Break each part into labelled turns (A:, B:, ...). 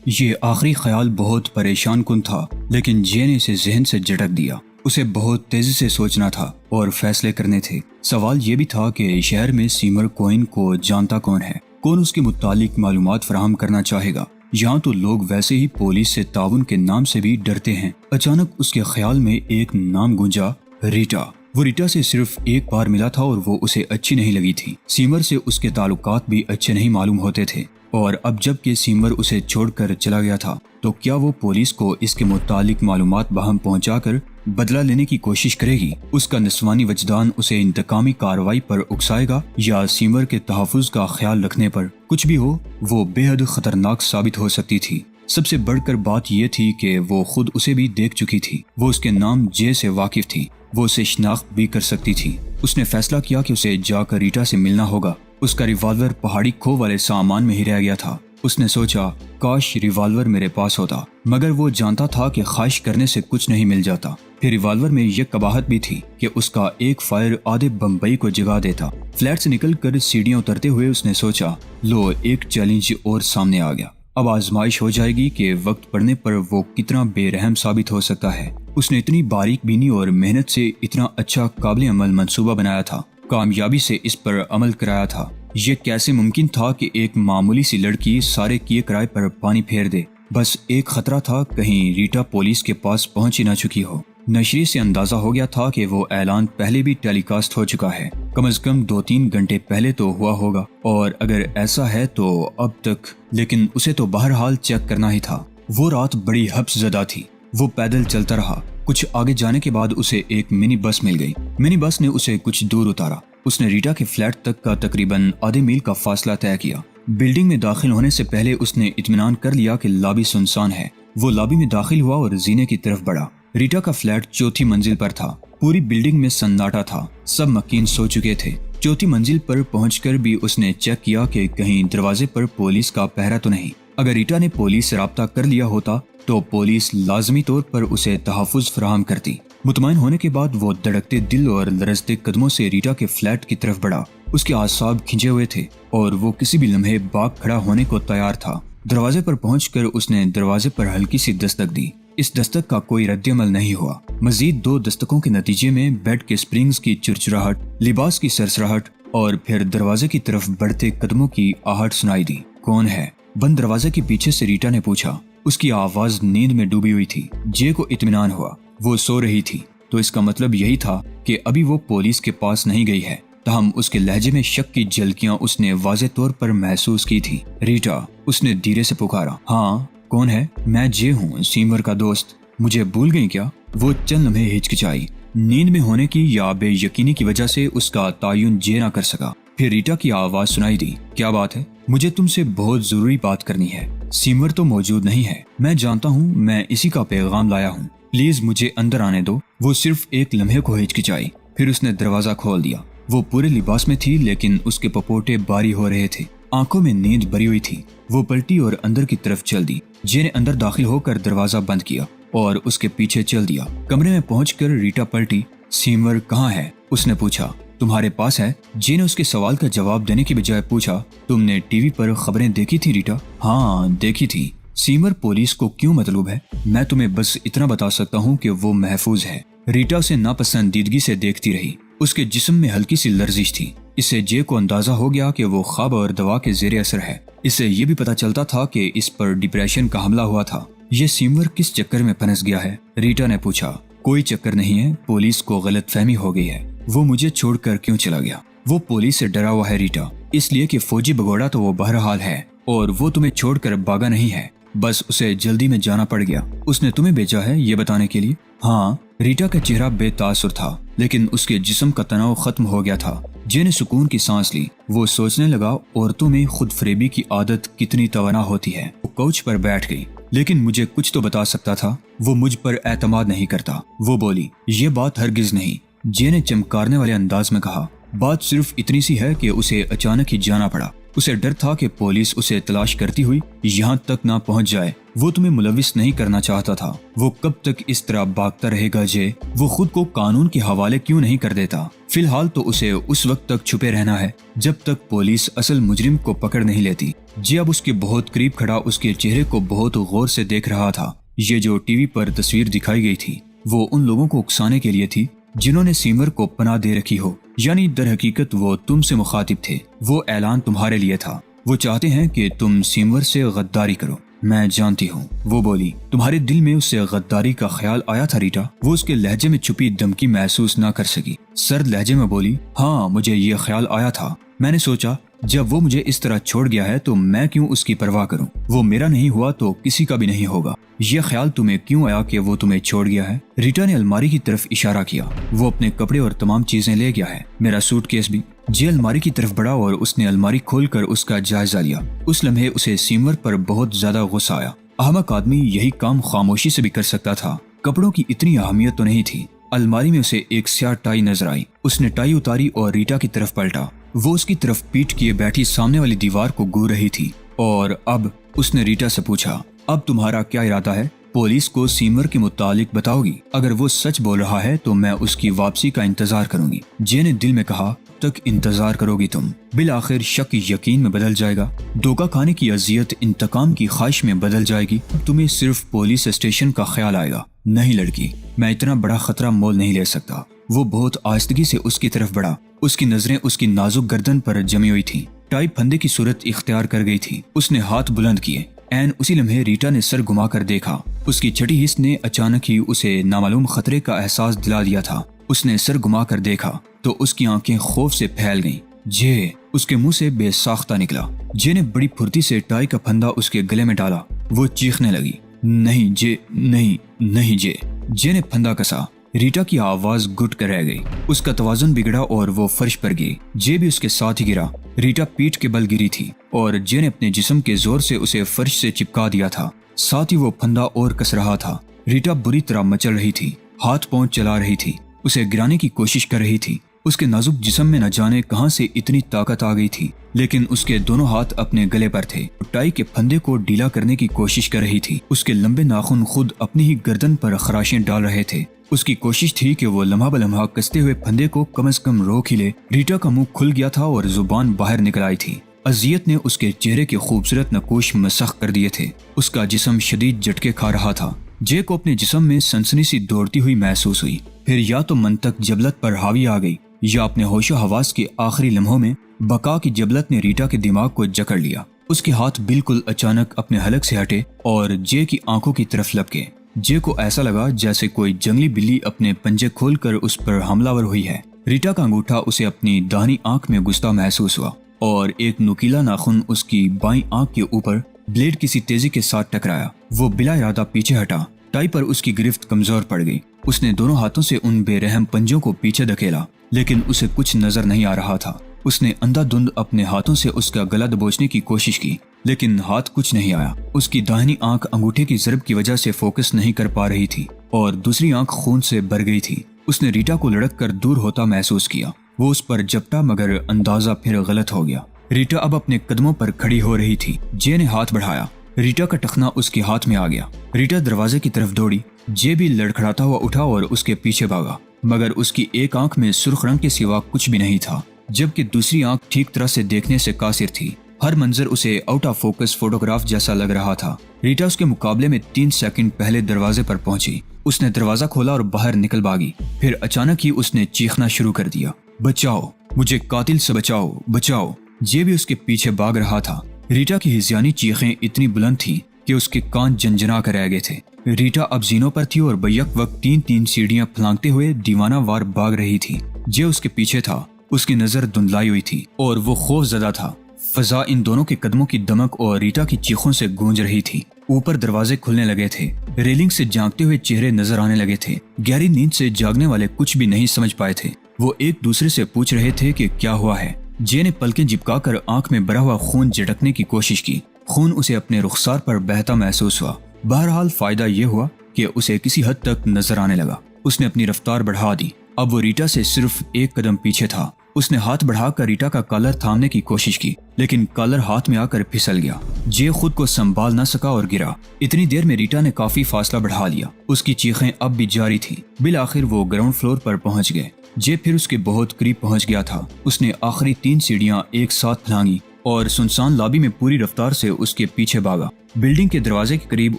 A: یہ آخری خیال بہت پریشان کن تھا، لیکن جے نے اسے ذہن سے جھٹک دیا۔ اسے بہت تیزی سے سوچنا تھا اور فیصلے کرنے تھے۔ سوال یہ بھی تھا کہ شہر میں سیمر کوئن کو جانتا کون ہے، کون اس کے متعلق معلومات فراہم کرنا چاہے گا۔ یہاں تو لوگ ویسے ہی پولیس سے تعاون کے نام سے بھی ڈرتے ہیں۔ اچانک اس کے خیال میں ایک نام گونجا، ریٹا۔ وہ ریٹا سے صرف ایک بار ملا تھا اور وہ اسے اچھی نہیں لگی تھی۔ سیمر سے اس کے تعلقات بھی اچھے نہیں معلوم ہوتے تھے، اور اب جب کہ سیمر اسے چھوڑ کر چلا گیا تھا تو کیا وہ پولیس کو اس کے متعلق معلومات بہم پہنچا کر بدلہ لینے کی کوشش کرے گی؟ اس کا نسوانی وجدان اسے انتقامی کارروائی پر اکسائے گا یا سیمر کے تحفظ کا خیال رکھنے پر؟ کچھ بھی ہو، وہ بے حد خطرناک ثابت ہو سکتی تھی۔ سب سے بڑھ کر بات یہ تھی کہ وہ خود اسے بھی دیکھ چکی تھی۔ وہ اس کے نام جے سے واقف تھی، وہ اسے شناخت بھی کر سکتی تھی۔ اس نے فیصلہ کیا کہ اسے جا کر ریٹا سے ملنا ہوگا۔ اس کا ریوالور پہاڑی کھو والے سامان میں ہی رہ گیا تھا۔ اس نے سوچا، کاش ریوالور میرے پاس ہوتا، مگر وہ جانتا تھا کہ خواہش کرنے سے کچھ نہیں مل جاتا۔ پھر ریوالور میں یہ قباحت بھی تھی کہ اس کا ایک فائر آدھے بمبئی کو جگا دیتا۔ فلیٹ سے نکل کر سیڑھیاں اترتے ہوئے اس نے سوچا، لو ایک چیلنج اور سامنے آ گیا۔ اب آزمائش ہو جائے گی کہ وقت پڑنے پر وہ کتنا بے رحم ثابت ہو سکتا ہے۔ اس نے اتنی باریک بینی اور محنت سے اتنا اچھا قابل عمل منصوبہ بنایا تھا، کامیابی سے اس پر عمل کرایا تھا۔ یہ کیسے ممکن تھا کہ ایک معمولی سی لڑکی سارے کیے کرائے پر پانی پھیر دے؟ بس ایک خطرہ تھا، کہیں ریٹا پولیس کے پاس پہنچ ہی نہ چکی ہو۔ نشریے سے اندازہ ہو گیا تھا کہ وہ اعلان پہلے بھی ٹیلی کاسٹ ہو چکا ہے، کم از کم 2-3 گھنٹے پہلے تو ہوا ہوگا، اور اگر ایسا ہے تو اب تک۔ لیکن اسے تو بہرحال چیک کرنا ہی تھا۔ وہ رات بڑی حبس زدہ تھی۔ وہ پیدل چلتا رہا۔ کچھ آگے جانے کے بعد اسے ایک منی بس مل گئی۔ منی بس نے اسے کچھ دور اتارا۔ اس نے ریٹا کے فلیٹ تک کا تقریباً آدھے میل کا فاصلہ طے کیا۔ بلڈنگ میں داخل ہونے سے پہلے اس نے اطمینان کر لیا کہ لابی سنسان ہے۔ وہ لابی میں داخل ہوا اور زینے کی طرف بڑھا۔ ریٹا کا فلیٹ 4تھی منزل پر تھا۔ پوری بلڈنگ میں سناٹا تھا، سب مکین سو چکے تھے۔ 4تھی منزل پر پہنچ کر بھی اس نے چیک کیا کہ کہیں دروازے پر پولیس کا پہرا تو نہیں۔ اگر ریٹا نے پولیس سے رابطہ کر لیا ہوتا تو پولیس لازمی طور پر اسے تحفظ فراہم کرتی۔ مطمئن ہونے کے بعد وہ دھڑکتے دل اور لرزتے قدموں سے ریٹا کے فلیٹ کی طرف بڑھا۔ اس کے اعصاب کھنچے ہوئے تھے اور وہ کسی بھی لمحے باغ کھڑا ہونے کو تیار تھا۔ دروازے پر پہنچ کر اس نے دروازے پر ہلکی سی دستک دی۔ اس دستک کا کوئی رد عمل نہیں ہوا۔ مزید 2 دستکوں کے نتیجے میں بیڈ کے سپرنگز کی چرچراہٹ، لباس کی سرسراہٹ اور پھر دروازے کی طرف بڑھتے قدموں کی آہٹ سنائی دی۔ کون ہے؟ بند دروازے کے پیچھے سے ریٹا نے پوچھا۔ اس کی آواز نیند میں ڈوبی ہوئی تھی۔ جے کو اطمینان ہوا، وہ سو رہی تھی، تو اس کا مطلب یہی تھا کہ ابھی وہ پولیس کے پاس نہیں گئی ہے۔ تاہم اس کے لہجے میں شک کی جھلکیاں اس نے واضح طور پر محسوس کی تھی۔ ریٹا، اس نے دھیرے سے پکارا۔ ہاں، کون ہے؟ میں جے ہوں، سیمر کا دوست۔ مجھے بھول گئی کیا؟ وہ چند لمحے ہچکچائی۔ نیند میں ہونے کی یا بے یقینی کی وجہ سے اس کا تعین جے نہ کر سکا۔ پھر ریٹا کی آواز سنائی دی۔ کیا بات ہے؟ مجھے تم سے بہت ضروری بات کرنی ہے۔ سیمر تو موجود نہیں ہے، میں جانتا ہوں، میں اسی کا پیغام لایا ہوں۔ پلیز مجھے اندر آنے دو۔ وہ صرف ایک لمحے کو ہچکچائی، پھر اس نے دروازہ کھول دیا۔ وہ پورے لباس میں تھی، لیکن اس کے پپوٹے باری ہو رہے تھے، آنکھوں میں نیند بھری ہوئی تھی۔ وہ پلٹی اور اندر کی طرف چل دی۔ جے نے اندر داخل ہو کر دروازہ بند کیا اور اس کے پیچھے چل دیا۔ کمرے میں پہنچ کر ریٹا پلٹی۔ سیمر کہاں ہے؟ اس نے پوچھا۔ تمہارے پاس ہے؟ جے نے اس کے سوال کا جواب دینے کی بجائے پوچھا۔ تم نے ٹی وی پر خبریں دیکھی تھی ریٹا؟ ہاں، دیکھی تھی۔ سیمر پولیس کو کیوں مطلوب ہے؟ میں تمہیں بس اتنا بتا سکتا ہوں کہ وہ محفوظ ہے۔ ریٹا اسے ناپسندیدگی سے دیکھتی رہی۔ اس کے جسم میں ہلکی سی لرزش تھی۔ اس سے جے کو اندازہ ہو گیا کہ وہ خواب اور دوا کے زیر اثر ہے۔ اس سے یہ بھی پتا چلتا تھا کہ اس پر ڈپریشن کا حملہ ہوا تھا۔ یہ سیمر کس چکر میں پھنس گیا ہے؟ ریٹا نے پوچھا۔ کوئی چکر نہیں ہے، پولیس کو غلط فہمی ہو گئی ہے۔ وہ مجھے چھوڑ کر کیوں چلا گیا؟ وہ پولیس سے ڈرا ہوا ہے ریٹا، اس لیے کہ فوجی بگوڑا تو وہ بہرحال ہے، اور وہ تمہیں چھوڑ کر بھاگا نہیں ہے، بس اسے جلدی میں جانا پڑ گیا۔ اس نے تمہیں بھیجا ہے یہ بتانے کے لیے؟ ہاں۔ ریٹا کا چہرہ بے تاثر تھا، لیکن اس کے جسم کا تناؤ ختم ہو گیا تھا۔ جے نے سکون کی سانس لی۔ وہ سوچنے لگا، عورتوں میں خود فریبی کی عادت کتنی توانا ہوتی ہے۔ وہ کوچ پر بیٹھ گئی۔ لیکن مجھے کچھ تو بتا سکتا تھا، وہ مجھ پر اعتماد نہیں کرتا۔ وہ بولی، یہ بات ہرگز نہیں۔ جے نے چمکارنے والے انداز میں کہا، بات صرف اتنی سی ہے کہ اسے اچانک ہی جانا پڑا۔ اسے ڈر تھا کہ پولیس اسے تلاش کرتی ہوئی یہاں تک نہ پہنچ جائے۔ وہ تمہیں ملوث نہیں کرنا چاہتا تھا۔ وہ کب تک اس طرح بھاگتا رہے گا جے؟ وہ خود کو قانون کے حوالے کیوں نہیں کر دیتا؟ فی الحال تو اسے اس وقت تک چھپے رہنا ہے جب تک پولیس اصل مجرم کو پکڑ نہیں لیتی۔ جے اب اس کے بہت قریب کھڑا اس کے چہرے کو بہت غور سے دیکھ رہا تھا۔ یہ جو ٹی وی پر تصویر دکھائی گئی تھی وہ ان لوگوں کو اکسانے کے لیے تھی جنہوں نے سیمر کو پناہ دے رکھی ہو، یعنی در حقیقت وہ تم سے مخاطب تھے۔ وہ اعلان تمہارے لیے تھا۔ وہ چاہتے ہیں کہ تم سیمر سے غداری کرو۔ میں جانتی ہوں، وہ بولی۔ تمہارے دل میں اس سے غداری کا خیال آیا تھا ریٹا؟ وہ اس کے لہجے میں چھپی دھمکی محسوس نہ کر سکی، سرد لہجے میں بولی، ہاں مجھے یہ خیال آیا تھا۔ میں نے سوچا جب وہ مجھے اس طرح چھوڑ گیا ہے تو میں کیوں اس کی پرواہ کروں؟ وہ میرا نہیں ہوا تو کسی کا بھی نہیں ہوگا۔ یہ خیال تمہیں کیوں آیا کہ وہ تمہیں چھوڑ گیا ہے؟ ریٹا نے الماری کی طرف اشارہ کیا۔ وہ اپنے کپڑے اور تمام چیزیں لے گیا ہے، میرا سوٹ کیس بھی۔ جے الماری کی طرف بڑھا اور اس نے الماری کھول کر اس کا جائزہ لیا۔ اس لمحے اسے سیمر پر بہت زیادہ غصہ آیا۔ احمق آدمی یہی کام خاموشی سے بھی کر سکتا تھا۔ کپڑوں کی اتنی اہمیت تو نہیں تھی۔ الماری میں اسے ایک سیاہ ٹائی نظر آئی۔ اس نے ٹائی اتاری اور ریٹا کی طرف پلٹا۔ وہ اس کی طرف پیٹ کیے بیٹھی سامنے والی دیوار کو گور رہی تھی، اور اب اس نے ریٹا سے پوچھا، اب تمہارا کیا ارادہ ہے؟ پولیس کو سیمر کے متعلق بتاؤ گی؟ اگر وہ سچ بول رہا ہے تو میں اس کی واپسی کا انتظار کروں گی۔ جے نے دل میں کہا، تک انتظار کرو گی تم؟ بالآخر شک یقین میں بدل جائے گا، دھوکہ کھانے کی اذیت انتقام کی خواہش میں بدل جائے گی، تمہیں صرف پولیس اسٹیشن کا خیال آئے گا۔ نہیں لڑکی، میں اتنا بڑا خطرہ مول نہیں لے سکتا۔ وہ بہت آہستگی سے اس کی طرف بڑھا۔ اس کی نظریں اس کی نازک گردن پر جمی ہوئی تھیں۔ ٹائی پھندے کی صورت اختیار کر گئی تھی۔ اس نے ہاتھ بلند کیے۔ عین اسی لمحے ریٹا نے سر گھما کر دیکھا۔ اس کی چھٹی حس نے اچانک ہی اسے نامعلوم خطرے کا احساس دلا دیا تھا۔ اس نے سر گھما کر دیکھا تو اس کی آنکھیں خوف سے پھیل گئیں۔ جے اس کے منہ سے بے ساختہ نکلا۔ جے نے بڑی پھرتی سے ٹائی کا پھندا اس کے گلے میں ڈالا۔ وہ چیخنے لگی، نہیں جے، نہیں نہیں جے۔ جے نے پھندا کسا۔ ریٹا کی آواز گھٹ کر رہ گئی۔ اس کا توازن بگڑا اور وہ فرش پر گری۔ جے بھی اس کے ساتھ ہی گرا۔ ریٹا پیٹ کے بل گری تھی اور جے نے اپنے جسم کے زور سے اسے فرش سے چپکا دیا تھا، ساتھ ہی وہ پھندا اور کس رہا تھا۔ ریٹا بری طرح مچل رہی تھی، ہاتھ پاؤں چلا رہی تھی، اسے گرانے کی کوشش کر رہی تھی۔ اس کے نازک جسم میں نہ جانے کہاں سے اتنی طاقت آ گئی تھی، لیکن اس کے دونوں ہاتھ اپنے گلے پر تھے۔ ٹائی کے پھندے کو ڈھیلا کرنے کی کوشش کر رہی تھی۔ اس کے لمبے ناخن خود اپنی ہی گردن پر خراشیں ڈال رہے تھے۔ اس کی کوشش تھی کہ وہ لمحہ بلمحہ کستے ہوئے پھندے کو کم از کم روک ہی لے۔ ریٹا کا منہ کھل گیا تھا اور زبان باہر نکل آئی تھی۔ اذیت نے اس کے چہرے کے خوبصورت نقوش مسخ کر دیے تھے۔ اس کا جسم شدید جھٹکے کھا رہا تھا۔ جے کو اپنے جسم میں سنسنی سی دوڑتی ہوئی محسوس ہوئی۔ پھر یا تو منطق جبلت پر حاوی آ گئی یا اپنے ہوش و حواس کے آخری لمحوں میں بقا کی جبلت نے ریٹا کے دماغ کو جکڑ لیا۔ اس کے ہاتھ بالکل اچانک اپنے حلق سے ہٹے اور جے کی آنکھوں کی طرف لپکے۔ جے کو ایسا لگا جیسے کوئی جنگلی بلی اپنے پنجے کھول کر اس پر حملہ ور ہوئی ہے۔ ریٹا کا انگوٹھا اسے اپنی داہنی آنکھ میں گھستا محسوس ہوا اور ایک نوکیلا ناخن اس کی بائیں آنکھ کے اوپر بلیڈ کسی تیزی کے ساتھ ٹکرایا۔ وہ بلا ارادہ پیچھے ہٹا۔ ٹائی پر اس کی گرفت کمزور پڑ گئی۔ اس نے دونوں ہاتھوں سے ان بے رحم پنجوں کو پیچھے دھکیلا، لیکن اسے کچھ نظر نہیں آ رہا تھا۔ اس نے اندھا دھند اپنے ہاتھوں سے اس کا گلا دبوچنے کی کوشش کی، لیکن ہاتھ کچھ نہیں آیا۔ اس کی داہنی آنکھ انگوٹھے کی ضرب کی وجہ سے فوکس نہیں کر پا رہی تھی اور دوسری آنکھ خون سے بھر گئی تھی۔ اس نے ریٹا کو لڑک کر دور ہوتا محسوس کیا۔ وہ اس پر جپٹا مگر اندازہ پھر غلط ہو گیا۔ ریٹا اب اپنے قدموں پر کھڑی ہو رہی تھی۔ جے نے ہاتھ بڑھایا۔ ریٹا کا ٹخنا اس کے ہاتھ میں آ گیا۔ ریٹا دروازے کی طرف دوڑی۔ جے بھی لڑکھڑاتا ہوا اٹھا اور اس کے پیچھے بھاگا، مگر اس کی ایک آنکھ میں سرخ رنگ کے سوا کچھ بھی نہیں تھا، جبکہ دوسری آنکھ ٹھیک طرح سے دیکھنے سے قاصر تھی۔ ہر منظر اسے آؤٹ آف فوکس فوٹوگراف جیسا لگ رہا تھا۔ ریٹا اس کے مقابلے میں 3 سیکنڈ پہلے دروازے پر پہنچی۔ اس نے دروازہ کھولا اور باہر نکل بھاگی۔ پھر اچانک ہی اس نے چیخنا شروع کر دیا، بچاؤ مجھے، قاتل سے بچاؤ بچاؤ۔ جے بھی اس کے پیچھے بھاگ رہا تھا۔ ریٹا کی ہذیانی چیخیں اتنی بلند تھیں کہ اس کے کان جنجنا کر رہ گئے تھے۔ ریٹا اب زینوں پر تھی اور بیک وقت 3 سیڑھیاں پھلانگتے ہوئے دیوانہ وار بھاگ رہی تھی۔ جے اس کے پیچھے تھا۔ اس کی نظر دھندلائی ہوئی تھی اور وہ خوف زدہ تھا۔ فضا ان دونوں کے قدموں کی دمک اور ریٹا کی چیخوں سے گونج رہی تھی۔ اوپر دروازے کھلنے لگے تھے۔ ریلنگ سے جھانکتے ہوئے چہرے نظر آنے لگے تھے۔ گہری نیند سے جاگنے والے کچھ بھی نہیں سمجھ پائے تھے۔ وہ ایک دوسرے سے پوچھ رہے تھے کہ کیا ہوا ہے۔ جے نے پلکیں جھپکا کر آنکھ میں بھرا ہوا خون جھٹکنے کی کوشش کی۔ خون اسے اپنے رخسار پر بہتا محسوس ہوا۔ بہرحال فائدہ یہ ہوا کہ اسے کسی حد تک نظر آنے لگا۔ اس نے اپنی رفتار بڑھا دی۔ اب وہ ریٹا سے صرف ایک قدم پیچھے تھا۔ اس نے ہاتھ بڑھا کر ریٹا کا کالر تھامنے کی کوشش کی، لیکن کالر ہاتھ میں آ کر پھسل گیا۔ جے خود کو سنبھال نہ سکا اور گرا۔ اتنی دیر میں ریٹا نے کافی فاصلہ بڑھا لیا۔ اس کی چیخیں اب بھی جاری تھیں۔ بالآخر وہ گراؤنڈ فلور پر پہنچ گئے۔ جے پھر اس کے بہت قریب پہنچ گیا تھا۔ اس نے آخری 3 سیڑھیاں ایک ساتھ پھلانگی اور سنسان لابی میں پوری رفتار سے اس کے پیچھے بھاگا۔ بلڈنگ کے دروازے کے قریب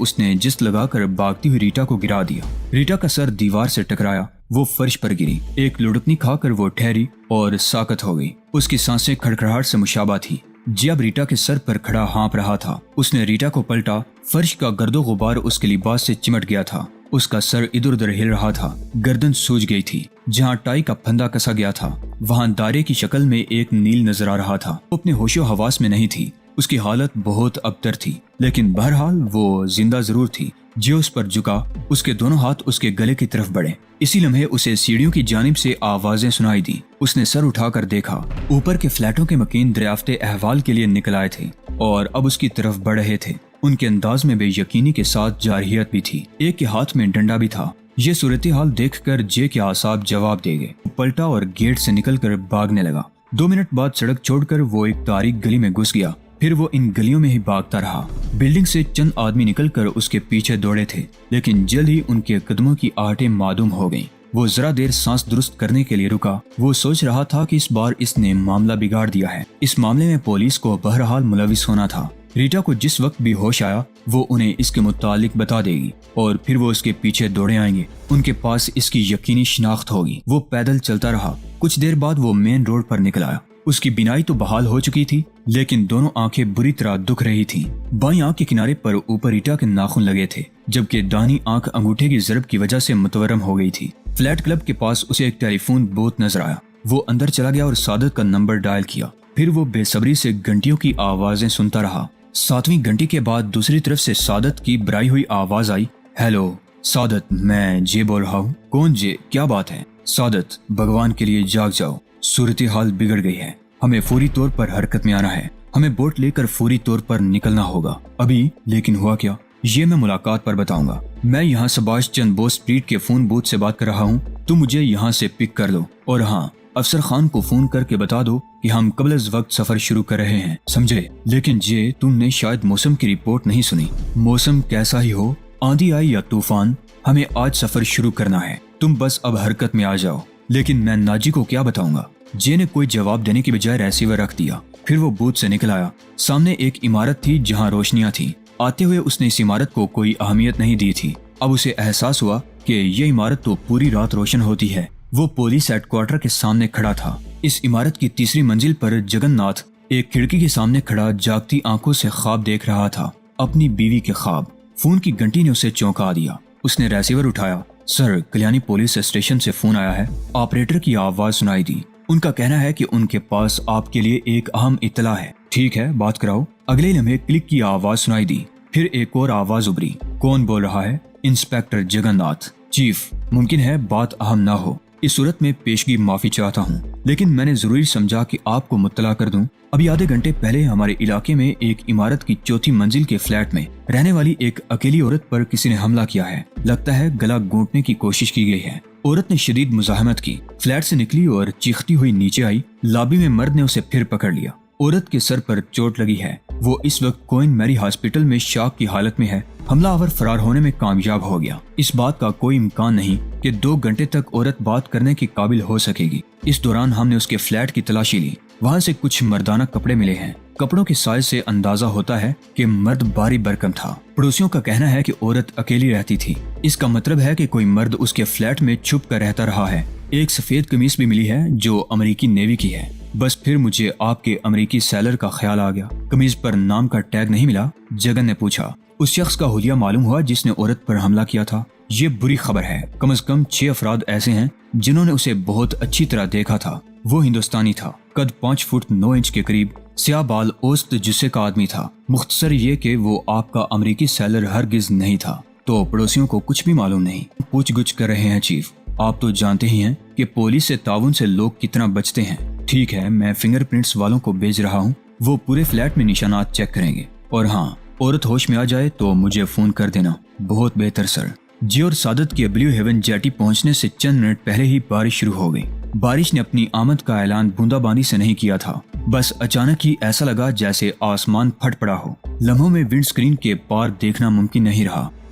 A: اس نے جست لگا کر بھاگتی ہوئی ریٹا کو گرا دیا۔ ریٹا کا سر دیوار سے ٹکرایا، وہ فرش پر گری، ایک لڑکنی کھا کر وہ ٹھہری اور ساکت ہو گئی۔ اس کی سانسیں کھڑکھڑاہٹ سے مشابہ تھی۔ جب ریٹا کے سر پر کھڑا ہانپ رہا تھا، اس نے ریٹا کو پلٹا۔ فرش کا گرد و غبار اس کے لباس سے چمٹ گیا تھا۔ اس کا سر ادھر ادھر ہل رہا تھا، گردن سوج گئی تھی۔ جہاں ٹائی کا پھندا کسا گیا تھا وہاں دائرے کی شکل میں ایک نیل نظر آ رہا تھا۔ وہ اپنے ہوش و حواس میں نہیں تھی۔ اس کی حالت بہت ابتر تھی، لیکن بہرحال وہ زندہ ضرور تھی۔ جو اس پر جھکا، اس کے دونوں ہاتھ اس کے گلے کی طرف بڑھے۔ اسی لمحے اسے سیڑھیوں کی جانب سے آوازیں سنائی دی۔ اس نے سر اٹھا کر دیکھا، اوپر کے فلیٹوں کے مکین دریافت احوال کے لیے نکل آئے تھے اور اب اس کی طرف بڑھ رہے تھے۔ ان کے انداز میں بے یقینی کے ساتھ جارحیت بھی تھی۔ ایک کے ہاتھ میں ڈنڈا بھی تھا۔ یہ صورتحال دیکھ کر جے کے اعصاب جواب دے گئے۔ پلٹا اور گیٹ سے نکل کر بھاگنے لگا۔ 2 منٹ بعد سڑک چھوڑ کر وہ ایک تاریک گلی میں گھس گیا۔ پھر وہ ان گلیوں میں ہی بھاگتا رہا۔ بلڈنگ سے چند آدمی نکل کر اس کے پیچھے دوڑے تھے، لیکن جلد ہی ان کے قدموں کی آہٹیں معدوم ہو گئیں۔ وہ ذرا دیر سانس درست کرنے کے لیے رکا۔ وہ سوچ رہا تھا کہ اس بار اس نے معاملہ بگاڑ دیا ہے۔ اس معاملے میں پولیس کو بہرحال ملوث ہونا تھا۔ ریٹا کو جس وقت بھی ہوش آیا وہ انہیں اس کے متعلق بتا دے گی اور پھر وہ اس کے پیچھے دوڑے آئیں گے۔ ان کے پاس اس کی یقینی شناخت ہوگی۔ وہ پیدل چلتا رہا۔ کچھ دیر بعد وہ مین روڈ پر نکل آیا۔ اس کی بینائی تو بحال ہو چکی تھی، لیکن دونوں آنکھیں بری طرح دکھ رہی تھیں۔ بائیں آنکھ کے کنارے پر اوپر ریٹا کے ناخن لگے تھے، جبکہ دانی آنکھ انگوٹھے کی ضرب کی وجہ سے متورم ہو گئی تھی۔ فلیٹ کلب کے پاس اسے ایک ٹیلی فون بوتھ نظر آیا۔ وہ اندر چلا گیا اور سعادت کا نمبر ڈائل کیا۔ پھر وہ بے صبری سے گھنٹیوں کی آوازیں سنتا رہا۔ 7ویں گھنٹی کے بعد دوسری طرف سے سعادت کی برائی ہوئی آواز آئی، ہیلو سعادت، میں جے بول رہا ہوں۔ کون جے؟ کیا بات ہے؟ سعادت، بھگوان کے لیے جاگ جاؤ، صورتحال بگڑ گئی ہے، ہمیں فوری طور پر حرکت میں آنا ہے، ہمیں بوٹ لے کر فوری طور پر نکلنا ہوگا ابھی۔ لیکن ہوا کیا؟ یہ میں ملاقات پر بتاؤں گا۔ میں یہاں سباش چند بوس اسٹریٹ کے فون بوتھ سے بات کر رہا ہوں، تم مجھے یہاں سے پک کر لو، اور ہاں، افسر خان کو فون کر کے بتا دو کہ ہم قبل از وقت سفر شروع کر رہے ہیں، سمجھے؟ لیکن جے، تم نے شاید موسم کی رپورٹ نہیں سنی۔ موسم کیسا ہی ہو، آندھی آئی یا طوفان، ہمیں آج سفر شروع کرنا ہے، تم بس اب حرکت میں آ جاؤ۔ لیکن میں ناجی کو کیا بتاؤں گا؟ جے نے کوئی جواب دینے کی بجائے ریسیور رکھ دیا۔ پھر وہ بوتھ سے نکل آیا۔ سامنے ایک عمارت تھی جہاں روشنیاں تھیں۔ آتے ہوئے اس نے اس عمارت کو کوئی اہمیت نہیں دی تھی۔ اب اسے احساس ہوا کہ یہ عمارت تو پوری رات روشن ہوتی ہے۔ وہ پولیس ہیڈ کوارٹر کے سامنے کھڑا تھا۔ اس عمارت کی 3ری منزل پر جگن ناتھ ایک کھڑکی کے سامنے کھڑا جاگتی آنکھوں سے خواب دیکھ رہا تھا، اپنی بیوی کے خواب۔ فون کی گھنٹی نے اسے چونکا دیا۔ اس نے ریسیور اٹھایا۔ سر، کلیانی پولیس اسٹیشن سے فون آیا ہے، آپریٹر کی آواز سنائی دی۔ ان کا کہنا ہے کہ ان کے پاس آپ کے لیے ایک اہم اطلاع ہے۔ ٹھیک ہے، بات کراؤ۔ اگلے لمحے کلک کی آواز سنائی دی۔ پھر ایک اور آواز ابری۔ کون بول رہا ہے؟ انسپیکٹر جگن ناتھ۔ چیف، ممکن ہے بات اہم نہ ہو، اس صورت میں پیشگی معافی چاہتا ہوں، لیکن میں نے ضروری سمجھا کہ آپ کو مطلع کر دوں۔ ابھی آدھے گھنٹے پہلے ہمارے علاقے میں ایک عمارت کی 4تھی منزل کے فلیٹ میں رہنے والی ایک اکیلی عورت پر کسی نے حملہ کیا ہے۔ لگتا ہے گلا گھونٹنے کی کوشش کی گئی ہے۔ عورت نے شدید مزاحمت کی، فلیٹ سے نکلی اور چیختی ہوئی نیچے آئی۔ لابی میں مرد نے اسے پھر پکڑ لیا۔ عورت کے سر پر چوٹ لگی ہے۔ وہ اس وقت کوئن میری ہاسپٹل میں شاک کی حالت میں ہے۔ حملہ آور فرار ہونے میں کامیاب ہو گیا۔ اس بات کا کوئی امکان نہیں کہ 2 گھنٹے تک عورت بات کرنے کے قابل ہو سکے گی۔ اس دوران ہم نے اس کے فلیٹ کی تلاشی لی۔ وہاں سے کچھ مردانہ کپڑے ملے ہیں۔ کپڑوں کے سائز سے اندازہ ہوتا ہے کہ مرد بھاری بھرکم تھا۔ پڑوسیوں کا کہنا ہے کہ عورت اکیلی رہتی تھی۔ اس کا مطلب ہے کہ کوئی مرد اس کے فلیٹ میں چھپ کر رہتا رہا ہے۔ ایک سفید قمیص بھی ملی ہے جو امریکی نیوی کی ہے۔ بس پھر مجھے آپ کے امریکی سیلر کا خیال آ گیا۔ قمیض پر نام کا ٹیگ نہیں ملا؟ جگن نے پوچھا۔ اس شخص کا حلیہ معلوم ہوا جس نے عورت پر حملہ کیا تھا۔ یہ بری خبر ہے۔ کم از کم 6 افراد ایسے ہیں جنہوں نے اسے بہت اچھی طرح دیکھا تھا۔ وہ ہندوستانی تھا، قد 5 فٹ 9 انچ کے قریب، سیاہ بال، اوسط جثے کا آدمی تھا۔ مختصر یہ کہ وہ آپ کا امریکی سیلر ہرگز نہیں تھا۔ تو پڑوسیوں کو کچھ بھی معلوم نہیں؟ پوچھ گچھ کر رہے ہیں چیف۔ آپ تو جانتے ہی ہیں کہ پولیس سے تعاون سے لوگ کتنا بچتے ہیں۔ ٹھیک ہے، میں فنگر پرنٹس والوں کو بھیج رہا ہوں، وہ پورے فلیٹ میں نشانات چیک کریں گے، اور ہاں، عورت ہوش میں آ جائے تو مجھے فون کر دینا۔ بہت بہتر سر۔ جی اور سعادت کے بلیو ہیون جیٹی پہنچنے سے چند منٹ پہلے ہی بارش شروع ہو گئی۔ بارش نے اپنی آمد کا اعلان بوندا باندی سے نہیں کیا تھا، بس اچانک ہی ایسا لگا جیسے آسمان پھٹ پڑا ہو۔ لمحوں میں ونڈ سکرین کے پار دیکھنا ممکن نہیں رہا۔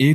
A: $1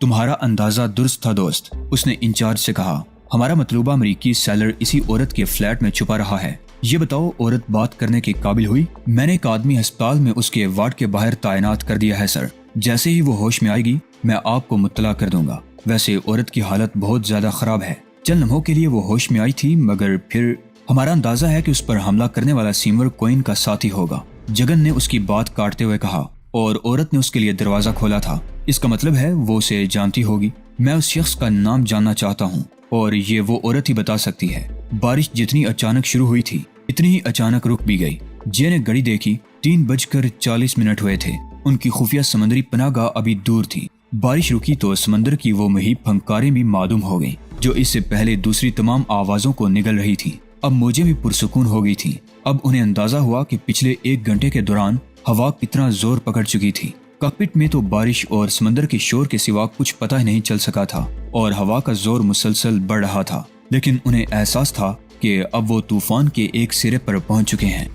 A: تمہارا اندازہ درست تھا دوست، اس نے انچارج سے کہا۔ ہمارا مطلوبہ امریکی سیلر اسی عورت کے فلیٹ میں چھپا رہا ہے۔ یہ بتاؤ عورت بات کرنے کے قابل ہوئی؟ میں نے ایک آدمی ہسپتال میں اس کے وارڈ کے باہر تعینات کر دیا ہے سر۔ جیسے ہی وہ ہوش میں آئے گی میں آپ کو مطلع کر دوں گا۔ ویسے عورت کی حالت بہت زیادہ خراب ہے۔ چند لمحوں کے لیے وہ ہوش میں آئی تھی مگر پھر ہمارا اندازہ ہے کہ اس پر حملہ کرنے والا سیمور کوئن کا ساتھی ہوگا، جگن نے اس کی بات کاٹتے ہوئے کہا، اور عورت نے اس کے لیے دروازہ کھولا تھا۔ اس کا مطلب ہے وہ اسے جانتی ہوگی۔ میں اس شخص کا نام جاننا چاہتا ہوں اور یہ وہ عورت ہی بتا سکتی ہے۔ بارش جتنی اچانک شروع ہوئی تھی اتنی ہی اچانک رک بھی گئی۔ جے نے گھڑی دیکھی، 3:40 ہوئے تھے۔ ان کی خفیہ سمندری پناہ گاہ ابھی دور تھی۔ بارش رکی تو سمندر کی وہ مہیب پھنکاریں بھی معدوم ہو گئیں جو اس سے پہلے دوسری تمام آوازوں کو نگل رہی تھی۔ اب موجیں بھی پرسکون ہو گئی تھیں۔ اب انہیں اندازہ ہوا کہ پچھلے 1 گھنٹے کے دوران ہوا کتنا زور پکڑ چکی تھی۔ کاکپٹ میں تو بارش اور سمندر کے شور کے سوا کچھ پتہ ہی نہیں چل سکا تھا اور ہوا کا زور مسلسل بڑھ رہا تھا، لیکن انہیں احساس تھا کہ اب وہ طوفان کے ایک سرے پر پہنچ چکے ہیں۔